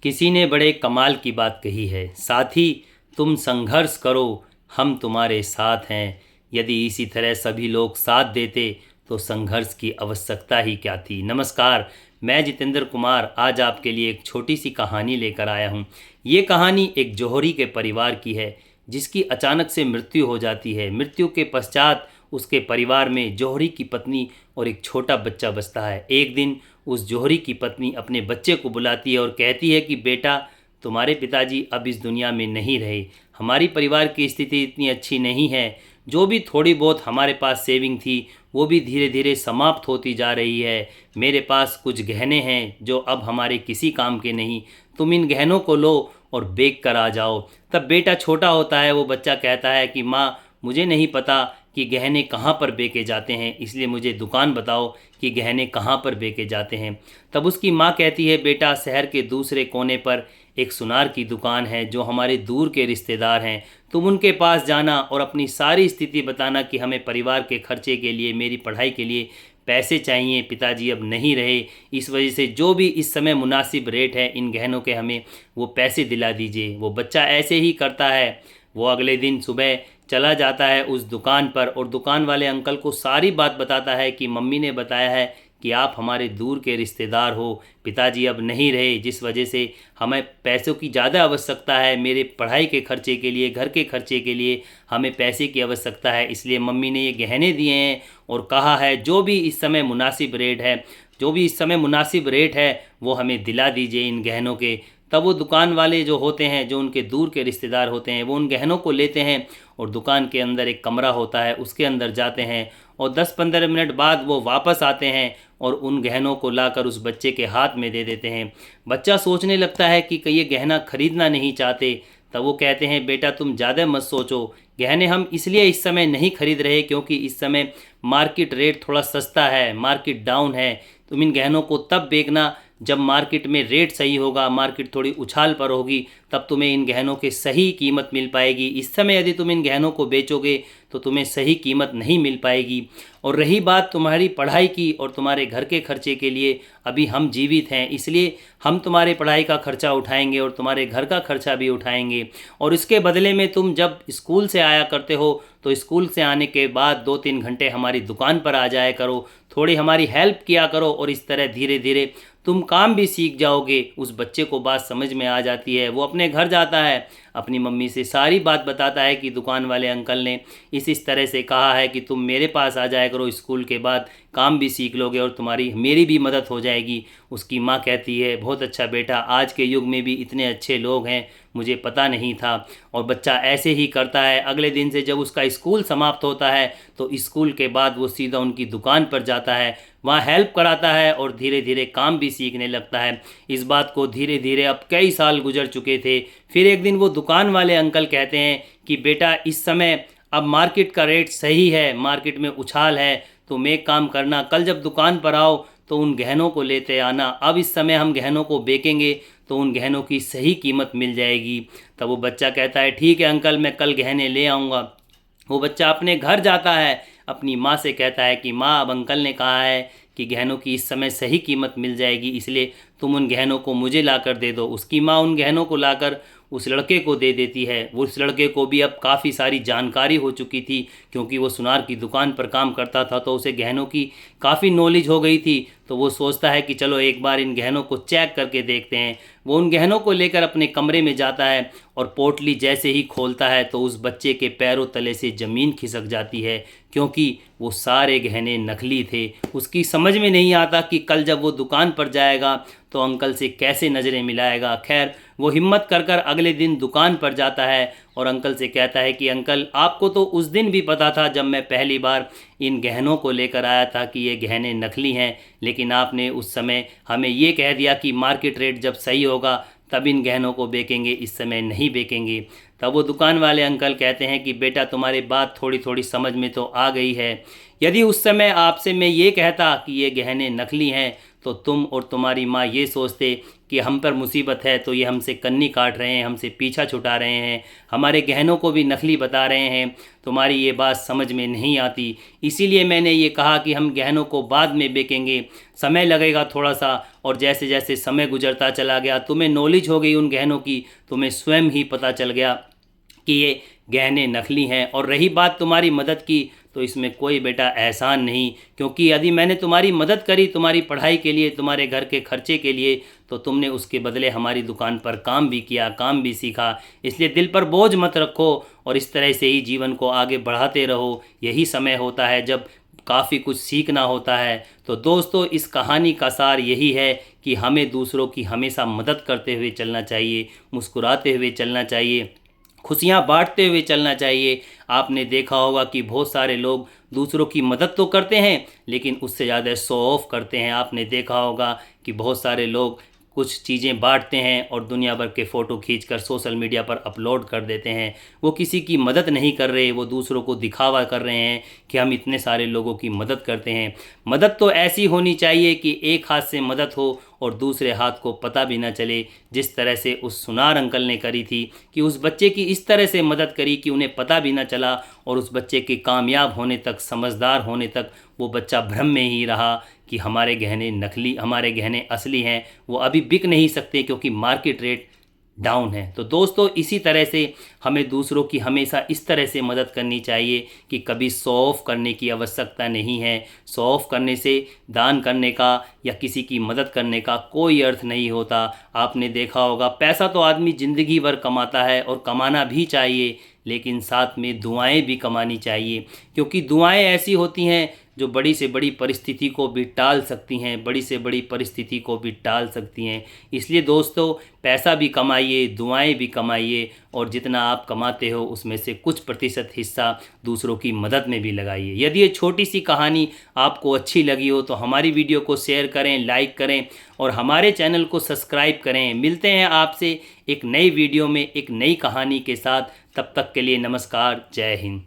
किसी ने बड़े कमाल की बात कही है, साथी तुम संघर्ष करो, हम तुम्हारे साथ हैं। यदि इसी तरह सभी लोग साथ देते तो संघर्ष की आवश्यकता ही क्या थी। नमस्कार, मैं जितेंद्र कुमार आज आपके लिए एक छोटी सी कहानी लेकर आया हूँ। ये कहानी एक जौहरी के परिवार की है जिसकी अचानक से मृत्यु हो जाती है। मृत्यु के पश्चात उसके परिवार में जौहरी की पत्नी और एक छोटा बच्चा बसता है। एक दिन उस जौहरी की पत्नी अपने बच्चे को बुलाती है और कहती है कि बेटा, तुम्हारे पिताजी अब इस दुनिया में नहीं रहे। हमारी परिवार की स्थिति इतनी अच्छी नहीं है। जो भी थोड़ी बहुत हमारे पास सेविंग थी वो भी धीरे धीरे समाप्त होती जा रही है। मेरे पास कुछ गहने हैं जो अब हमारे किसी काम के नहीं। तुम इन गहनों को लो और बेच कर आ जाओ। तब बेटा छोटा होता है, वो बच्चा कहता है कि माँ, मुझे नहीं पता कि गहने कहाँ पर बेचे जाते हैं, इसलिए मुझे दुकान बताओ कि गहने कहाँ पर बेचे जाते हैं। तब उसकी माँ कहती है, बेटा, शहर के दूसरे कोने पर एक सुनार की दुकान है जो हमारे दूर के रिश्तेदार हैं। तुम उनके पास जाना और अपनी सारी स्थिति बताना कि हमें परिवार के खर्चे के लिए, मेरी पढ़ाई के लिए पैसे चाहिए, पिताजी अब नहीं रहे, इस वजह से जो भी इस समय मुनासिब रेट है इन गहनों के, हमें वो पैसे दिला दीजिए। वो बच्चा ऐसे ही करता है। वो अगले दिन सुबह चला जाता है उस दुकान पर और दुकान वाले अंकल को सारी बात बताता है कि मम्मी ने बताया है कि आप हमारे दूर के रिश्तेदार हो, पिताजी अब नहीं रहे, जिस वजह से हमें पैसों की ज़्यादा आवश्यकता है। मेरे पढ़ाई के खर्चे के लिए, घर के खर्चे के लिए हमें पैसे की आवश्यकता है, इसलिए मम्मी ने ये गहने दिए हैं और कहा है जो भी इस समय मुनासिब रेट है, जो भी इस समय मुनासिब रेट है वो हमें दिला दीजिए इन गहनों के। तब वो दुकान वाले जो होते हैं, जो उनके दूर के रिश्तेदार होते हैं, वो उन गहनों को लेते हैं और दुकान के अंदर एक कमरा होता है उसके अंदर जाते हैं और 10-15 मिनट बाद वो वापस आते हैं और उन गहनों को लाकर उस बच्चे के हाथ में दे देते हैं। बच्चा सोचने लगता है कि ये गहना खरीदना नहीं चाहते। तब वो कहते हैं, बेटा, तुम ज़्यादा मत सोचो, गहने हम इसलिए इस समय नहीं खरीद रहे क्योंकि इस समय मार्केट रेट थोड़ा सस्ता है, मार्केट डाउन है। तुम इन गहनों को तब बेचना जब मार्केट में रेट सही होगा, मार्केट थोड़ी उछाल पर होगी, तब तुम्हें इन गहनों के सही कीमत मिल पाएगी। इस समय यदि तुम इन गहनों को बेचोगे तो तुम्हें सही कीमत नहीं मिल पाएगी। और रही बात तुम्हारी पढ़ाई की और तुम्हारे घर के खर्चे के लिए, अभी हम जीवित हैं इसलिए हम तुम्हारे पढ़ाई का खर्चा उठाएंगे और तुम्हारे घर का खर्चा भी उठाएंगे। और इसके बदले में तुम जब स्कूल से आया करते हो तो स्कूल से आने के बाद 2-3 घंटे हमारी दुकान पर आ जाया करो, थोड़ी हमारी हेल्प किया करो और इस तरह धीरे धीरे तुम काम भी सीख जाओगे। उस बच्चे को बात समझ में आ जाती है। वो अपने घर जाता है, अपनी मम्मी से सारी बात बताता है कि दुकान वाले अंकल ने इस तरह से कहा है कि तुम मेरे पास आ जाया करो, स्कूल के बाद काम भी सीख लोगे और तुम्हारी मेरी भी मदद हो जाएगी। उसकी माँ कहती है, बहुत अच्छा बेटा, आज के युग में भी इतने अच्छे लोग हैं, मुझे पता नहीं था। और बच्चा ऐसे ही करता है। अगले दिन से जब उसका स्कूल समाप्त होता है तो स्कूल के बाद वो सीधा उनकी दुकान पर जाता है, वहाँ हेल्प कराता है और धीरे धीरे काम भी सीखने लगता है। इस बात को धीरे धीरे अब कई साल गुजर चुके थे। फिर एक दिन वो दुकान वाले अंकल कहते हैं कि बेटा, इस समय अब मार्केट का रेट सही है, मार्केट में उछाल है, तुम एक काम करना, कल जब दुकान पर आओ तो उन गहनों को लेते आना। अब इस समय हम गहनों को बेचेंगे तो उन गहनों की सही कीमत मिल जाएगी। तब वो बच्चा कहता है, ठीक है अंकल, मैं कल गहने ले आऊँगा। वो बच्चा अपने घर जाता है, अपनी माँ से कहता है कि माँ, अब अंकल ने कहा है कि गहनों की इस समय सही कीमत मिल जाएगी, इसलिए तुम उन गहनों को मुझे लाकर दे दो। उसकी माँ उन गहनों को लाकर उस लड़के को दे देती है। उस लड़के को भी अब काफ़ी सारी जानकारी हो चुकी थी क्योंकि वो सुनार की दुकान पर काम करता था, तो उसे गहनों की काफ़ी नॉलेज हो गई थी। तो वो सोचता है कि चलो एक बार इन गहनों को चेक करके देखते हैं। वो उन गहनों को लेकर अपने कमरे में जाता है और पोटली जैसे ही खोलता है तो उस बच्चे के पैरों तले से ज़मीन खिसक जाती है क्योंकि वो सारे गहने नकली थे। उसकी समझ में नहीं आता कि कल जब वो दुकान पर जाएगा तो अंकल से कैसे नज़रें मिलाएगा। खैर, वो हिम्मत कर कर अगले दिन दुकान पर जाता है और अंकल से कहता है कि अंकल, आपको तो उस दिन भी पता था जब मैं पहली बार इन गहनों को लेकर आया था कि ये गहने नकली हैं, लेकिन आपने उस समय हमें ये कह दिया कि मार्केट रेट जब सही होगा तब इन गहनों को बेचेंगे, इस समय नहीं बेचेंगे। तब वो दुकान वाले अंकल कहते हैं कि बेटा, तुम्हारी बात थोड़ी थोड़ी समझ में तो आ गई है। यदि उस समय आपसे मैं ये कहता कि ये गहने नकली हैं तो तुम और तुम्हारी माँ ये सोचते कि हम पर मुसीबत है तो ये हमसे कन्नी काट रहे हैं, हमसे पीछा छुटा रहे हैं, हमारे गहनों को भी नकली बता रहे हैं। तुम्हारी ये बात समझ में नहीं आती, इसीलिए मैंने ये कहा कि हम गहनों को बाद में बेचेंगे, समय लगेगा थोड़ा सा। और जैसे जैसे समय गुजरता चला गया, तुम्हें नॉलेज हो गई उन गहनों की, तुम्हें स्वयं ही पता चल गया कि ये गहने नकली हैं। और रही बात तुम्हारी मदद की, तो इसमें कोई बेटा एहसान नहीं, क्योंकि यदि मैंने तुम्हारी मदद करी तुम्हारी पढ़ाई के लिए, तुम्हारे घर के खर्चे के लिए, तो तुमने उसके बदले हमारी दुकान पर काम भी किया, काम भी सीखा। इसलिए दिल पर बोझ मत रखो और इस तरह से ही जीवन को आगे बढ़ाते रहो। यही समय होता है जब काफ़ी कुछ सीखना होता है। तो दोस्तों, इस कहानी का सार यही है कि हमें दूसरों की हमेशा मदद करते हुए चलना चाहिए, मुस्कुराते हुए चलना चाहिए, खुशियाँ बांटते हुए चलना चाहिए। आपने देखा होगा कि बहुत सारे लोग दूसरों की मदद तो करते हैं, लेकिन उससे ज़्यादा शो ऑफ करते हैं। आपने देखा होगा कि बहुत सारे लोग कुछ चीज़ें बांटते हैं और दुनिया भर के फ़ोटो खींचकर सोशल मीडिया पर अपलोड कर देते हैं। वो किसी की मदद नहीं कर रहे, वो दूसरों को दिखावा कर रहे हैं कि हम इतने सारे लोगों की मदद करते हैं। मदद तो ऐसी होनी चाहिए कि एक हाथ से मदद हो और दूसरे हाथ को पता भी ना चले, जिस तरह से उस सुनार अंकल ने करी थी कि उस बच्चे की इस तरह से मदद करी कि उन्हें पता भी ना चला, और उस बच्चे के कामयाब होने तक, समझदार होने तक वो बच्चा भ्रम में ही रहा कि हमारे गहने नकली, हमारे गहने असली हैं। वो अभी बिक नहीं सकते क्योंकि मार्केट रेट डाउन है। तो दोस्तों, इसी तरह से हमें दूसरों की हमेशा इस तरह से मदद करनी चाहिए कि कभी शो ऑफ करने की आवश्यकता नहीं है। शो ऑफ करने से, दान करने का या किसी की मदद करने का कोई अर्थ नहीं होता। आपने देखा होगा, पैसा तो आदमी ज़िंदगी भर कमाता है और कमाना भी चाहिए, लेकिन साथ में दुआएं भी कमानी चाहिए, क्योंकि दुआएं ऐसी होती हैं जो बड़ी से बड़ी परिस्थिति को भी टाल सकती हैं, बड़ी से बड़ी परिस्थिति को भी टाल सकती हैं। इसलिए दोस्तों, पैसा भी कमाइए, दुआएं भी कमाइए, और जितना आप कमाते हो उसमें से कुछ प्रतिशत हिस्सा दूसरों की मदद में भी लगाइए। यदि ये छोटी सी कहानी आपको अच्छी लगी हो तो हमारी वीडियो को शेयर करें, लाइक करें और हमारे चैनल को सब्सक्राइब करें। मिलते हैं आपसे एक नई वीडियो में एक नई कहानी के साथ। तब तक के लिए नमस्कार, जय हिंद।